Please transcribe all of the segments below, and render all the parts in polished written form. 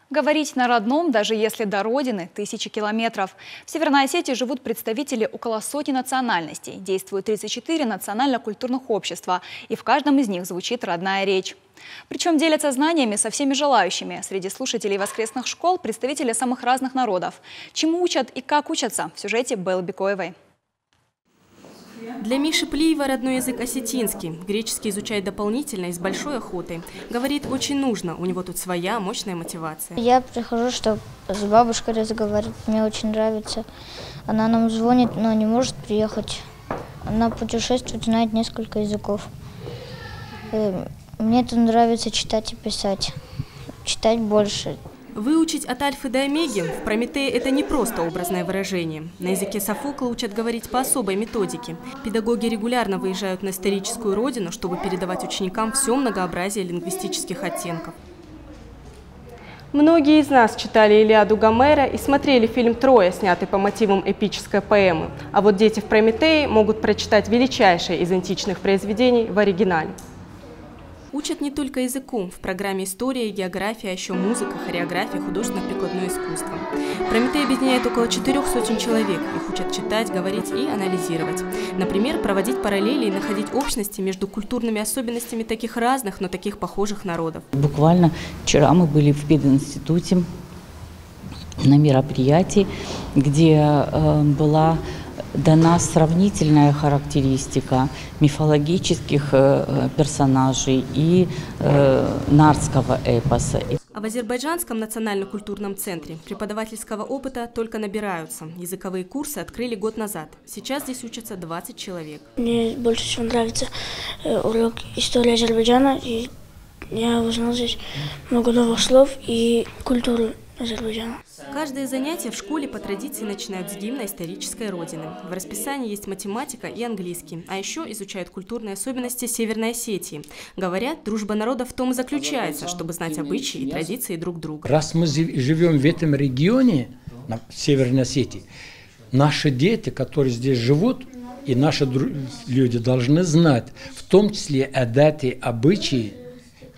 Говорить на родном, даже если до родины, тысячи километров. В Северной Осетии живут представители около сотни национальностей. Действуют 34 национально-культурных общества, и в каждом из них звучит родная речь. Причем делятся знаниями со всеми желающими. Среди слушателей воскресных школ представители самых разных народов. Чему учат и как учатся в сюжете Беллы Бекоевой. Для Миши Плиева родной язык осетинский. Греческий изучает дополнительно и с большой охотой. Говорит, очень нужно, у него тут своя мощная мотивация. Я прихожу, чтобы с бабушкой разговаривать, мне очень нравится. Она нам звонит, но не может приехать. Она путешествует, знает несколько языков. Мне тут нравится читать и писать, читать больше. Выучить от альфы до омеги в Прометее – это не просто образное выражение. На языке Софокла учат говорить по особой методике. Педагоги регулярно выезжают на историческую родину, чтобы передавать ученикам все многообразие лингвистических оттенков. Многие из нас читали Илиаду Гомера и смотрели фильм «Троя», снятый по мотивам эпической поэмы. А вот дети в Прометее могут прочитать величайшее из античных произведений в оригинале. Учат не только языку. В программе история и география, а еще музыка, хореография, художественно-прикладное искусство. Прометей объединяет около 400 человек. Их учат читать, говорить и анализировать. Например, проводить параллели и находить общности между культурными особенностями таких разных, но таких похожих народов. Буквально вчера мы были в пединституте на мероприятии, где была дана сравнительная характеристика мифологических персонажей и нардского эпоса. А в Азербайджанском национально-культурном центре преподавательского опыта только набираются. Языковые курсы открыли год назад. Сейчас здесь учатся 20 человек. Мне больше всего нравится урок истории Азербайджана. И я узнал здесь много новых слов и культуры Азербайджана. Каждое занятие в школе по традиции начинают с гимна исторической родины. В расписании есть математика и английский. А еще изучают культурные особенности Северной Осетии. Говорят, дружба народов в том и заключается, чтобы знать обычаи и традиции друг друга. Раз мы живем в этом регионе, на Северной Осетии, наши дети, которые здесь живут, и наши люди должны знать, в том числе адаты, обычаи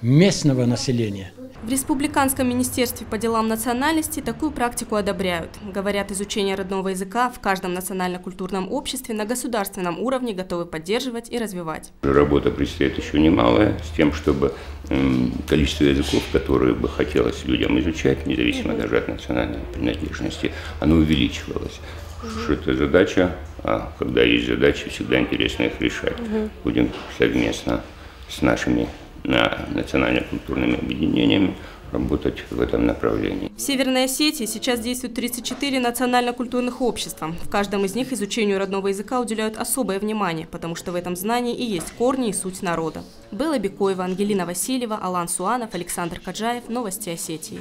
местного населения. В Республиканском министерстве по делам национальности такую практику одобряют. Говорят, изучение родного языка в каждом национально-культурном обществе на государственном уровне готовы поддерживать и развивать. Работа предстоит еще немалая с тем, чтобы количество языков, которые бы хотелось людям изучать, независимо даже от национальной принадлежности, оно увеличивалось. Что это задача, а когда есть задачи, всегда интересно их решать. Будем совместно с нашими национально-культурными объединениями работать в этом направлении. В Северной Осетии сейчас действуют 34 национально-культурных общества. В каждом из них изучению родного языка уделяют особое внимание, потому что в этом знании и есть корни и суть народа. Белла Бекоева, Ангелина Васильева, Алан Суанов, Александр Каджаев. Новости Осетии.